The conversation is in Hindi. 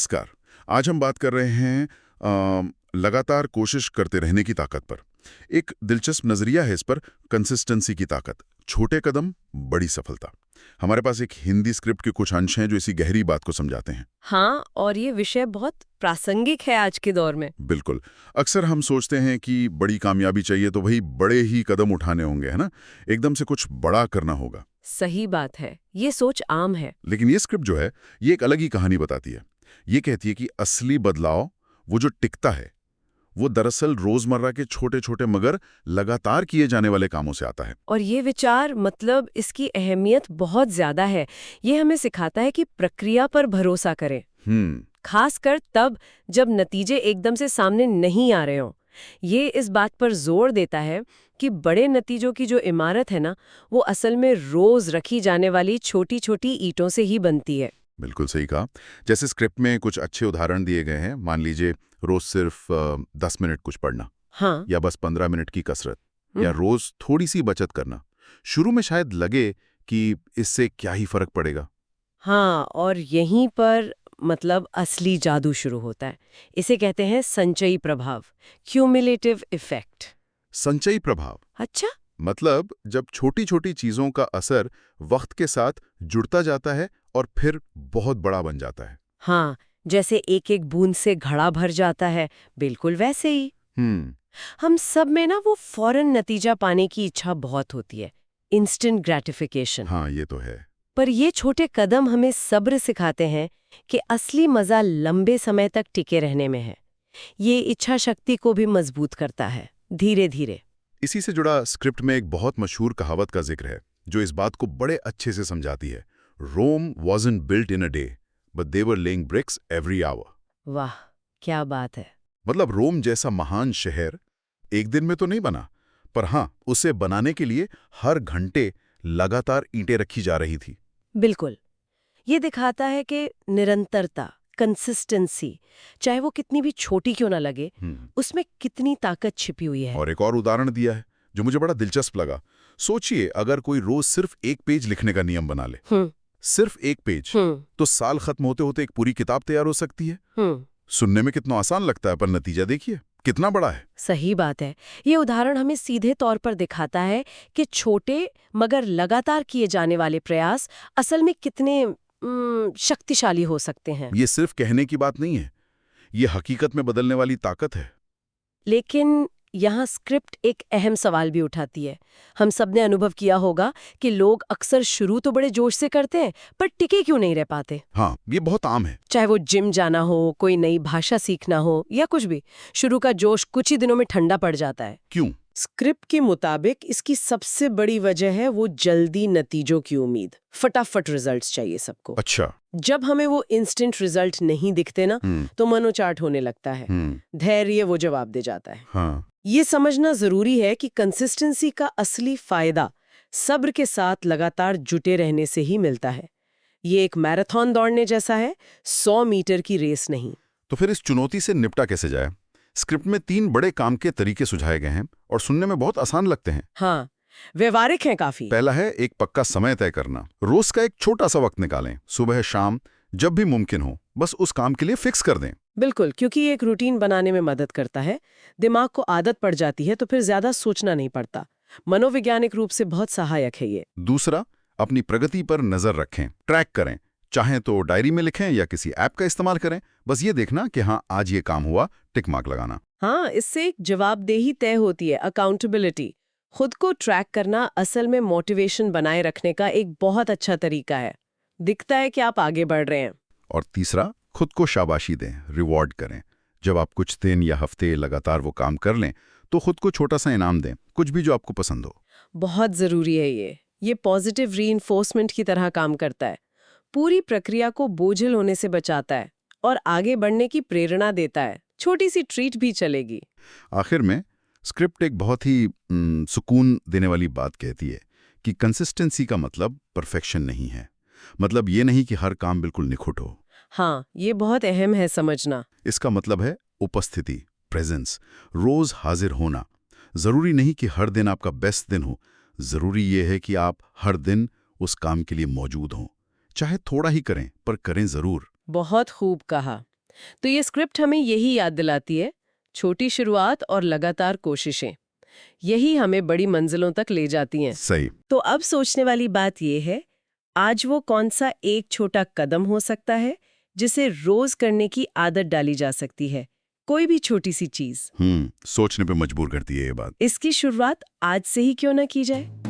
नमस्कार। आज हम बात कर रहे हैं लगातार कोशिश करते रहने की ताकत पर। एक दिलचस्प नजरिया है इस पर, कंसिस्टेंसी की ताकत। छोटे कदम, बड़ी सफलता। हमारे पास एक हिंदी स्क्रिप्ट के कुछ अंश हैं जो इसी गहरी बात को समझाते हैं। हाँ, और ये विषय बहुत प्रासंगिक है आज के दौर में। बिल्कुल। अक्सर हम सोचते हैं कि बड़ी कामयाबी चाहिए तो भाई बड़े ही कदम उठाने होंगे, है ना? एकदम से कुछ बड़ा करना होगा। सही बात है, ये सोच आम है। लेकिन ये स्क्रिप्ट जो है, ये एक अलग ही कहानी बताती है। ये कहती है कि असली बदलाव, वो जो टिकता है, वो दरअसल रोजमर्रा के छोटे छोटे मगर लगातार किए जाने वाले कामों से आता है। और ये विचार मतलब इसकी अहमियत बहुत ज्यादा है। ये हमें सिखाता है कि प्रक्रिया पर भरोसा करें, हम्म। खासकर तब जब नतीजे एकदम से सामने नहीं आ रहे हों। ये इस बात पर जोर देता है कि बड़े नतीजों की जो इमारत है ना, वो असल में रोज रखी जाने वाली छोटी छोटी ईंटों से ही बनती है। बिल्कुल सही कहा। जैसे स्क्रिप्ट में कुछ अच्छे उदाहरण दिए गए हैं। मान लीजिए, रोज सिर्फ 10 मिनट कुछ पढ़ना, हाँ। या बस 15 मिनट की कसरत, या हम्म। रोज थोड़ी सी बचत करना। शुरू में शायद लगे कि इससे क्या ही फर्क पड़ेगा। हाँ, और यहीं पर मतलब असली जादू शुरू होता है। इसे कहते हैं संचयी प्रभाव, क्यूमुलेटिव इफेक्ट। संचयी प्रभाव अच्छा। मतलब जब छोटी छोटी चीजों का असर वक्त के साथ जुड़ता जाता है और फिर बहुत बड़ा बन जाता है। हाँ, जैसे एक एक बूंद से घड़ा भर जाता है, बिल्कुल वैसे ही। हम्म। हम सब में ना वो फौरन नतीजा पाने की इच्छा बहुत होती है, इंस्टेंट ग्रेटिफिकेशन। हाँ, ये तो है। पर ये छोटे कदम हमें सब्र सिखाते हैं कि असली मजा लंबे समय तक टिके रहने में है। ये इच्छा शक्ति को भी मजबूत करता है, धीरे धीरे। इसी से जुड़ा स्क्रिप्ट में एक बहुत मशहूर कहावत का जिक्र है जो इस बात को बड़े अच्छे से समझाती है। रोम wasn't built in a day, but they were laying bricks every hour। वाह, क्या बात है। मतलब रोम जैसा महान शहर एक दिन में तो नहीं बना, पर हाँ, उसे बनाने के लिए हर घंटे लगातार ईंटें रखी जा रही थी। बिल्कुल। ये दिखाता है कि निरंतरता, कंसिस्टेंसी, चाहे वो कितनी भी छोटी क्यों ना लगे, उसमें कितनी ताकत छिपी हुई है। और एक और उदाहरण दिया है जो मुझे बड़ा दिलचस्प लगा। सोचिए, अगर कोई रोज सिर्फ एक पेज लिखने का नियम बना ले, हम्म। सिर्फ एक पेज, हम्म। तो साल खत्म होते होते एक पूरी किताब तैयार हो सकती है। हम्म। सुनने में कितना आसान लगता है, पर नतीजा देखिए कितना बड़ा है। सही बात है। ये उदाहरण हमें सीधे तौर पर दिखाता है कि छोटे मगर लगातार किए जाने वाले प्रयास असल में कितने शक्तिशाली हो सकते हैं। ये सिर्फ कहने की बात नहीं है, ये हकीकत में बदलने वाली ताकत है। लेकिन यहाँ स्क्रिप्ट एक अहम सवाल भी उठाती है। हम सब ने अनुभव किया होगा कि लोग अक्सर शुरू तो बड़े जोश से करते हैं, पर टिके क्यों नहीं रह पाते। हाँ, ये बहुत आम है। चाहे वो जिम जाना हो, कोई नई भाषा सीखना हो, या कुछ भी, शुरू का जोश कुछ ही दिनों में ठंडा पड़ जाता है। क्यों? स्क्रिप्ट के मुताबिक इसकी सबसे बड़ी वजह है वो जल्दी नतीजों की उम्मीद। फटाफट रिजल्ट्स चाहिए सबको। अच्छा। जब हमें वो इंस्टेंट रिजल्ट नहीं दिखते ना, तो मनोचाट होने लगता है, धैर्य वो जवाब दे जाता है। हाँ। ये समझना जरूरी है कि कंसिस्टेंसी का असली फायदा सब्र के साथ लगातार जुटे रहने से ही मिलता है। ये एक मैराथन दौड़ने जैसा है, 100 मीटर की रेस नहीं। तो फिर इस चुनौती से निपटा कैसे जाए? स्क्रिप्ट में 3 बड़े काम के तरीके सुझाए गए हैं और सुनने में बहुत आसान लगते हैं। हाँ, व्यवहारिक हैं काफी। पहला है एक पक्का समय तय करना। रोज का एक छोटा सा वक्त निकालें, सुबह शाम, जब भी मुमकिन हो, बस उस काम के लिए फिक्स कर दें। बिल्कुल, क्योंकि ये एक रूटीन बनाने में मदद करता है। दिमाग को आदत पड़ जाती है तो फिर ज्यादा सोचना नहीं पड़ता। मनोवैज्ञानिक रूप से बहुत सहायक है ये। दूसरा, अपनी प्रगति पर नजर रखें, ट्रैक करें। चाहें तो डायरी में लिखें या किसी ऐप का इस्तेमाल करें। बस ये देखना कि हाँ, आज ये काम हुआ, टिक मार्क लगाना। हाँ, इससे एक जवाबदेही तय होती है, अकाउंटेबिलिटी। खुद को ट्रैक करना असल में मोटिवेशन बनाए रखने का एक बहुत अच्छा तरीका है। दिखता है कि आप आगे बढ़ रहे हैं। और तीसरा, खुद को शाबाशी दें, रिवॉर्ड करें। जब आप कुछ दिन या हफ्ते लगातार वो काम कर लें, तो खुद को छोटा सा इनाम दें, कुछ भी जो आपको पसंद हो। बहुत जरूरी है ये पॉजिटिव रीइंफोर्समेंट की तरह काम करता है। पूरी प्रक्रिया को बोझिल होने से बचाता है और आगे बढ़ने की प्रेरणा देता है। छोटी सी ट्रीट भी चलेगी। आखिर में स्क्रिप्ट एक बहुत ही सुकून देने वाली बात कहती है कि कंसिस्टेंसी का मतलब परफेक्शन नहीं है। मतलब ये नहीं कि हर काम बिल्कुल निखुट हो। हाँ, ये बहुत अहम है समझना। इसका मतलब है उपस्थिति, प्रेजेंस, रोज हाजिर होना। जरूरी नहीं कि हर दिन आपका बेस्ट दिन हो, जरूरी ये है कि आप हर दिन उस काम के लिए मौजूद हों। चाहे थोड़ा ही करें, पर करें जरूर। बहुत खूब कहा। तो ये स्क्रिप्ट हमें यही याद दिलाती है, छोटी शुरुआत और लगातार कोशिशें यही हमें बड़ी मंजिलों तक ले जाती हैं। सही। तो अब सोचने वाली बात ये है, आज वो कौन सा एक छोटा कदम हो सकता है जिसे रोज करने की आदत डाली जा सकती है, कोई भी छोटी सी चीज। सोचने पे मजबूर करती है ये बात। इसकी शुरुआत आज से ही क्यों ना की जाए।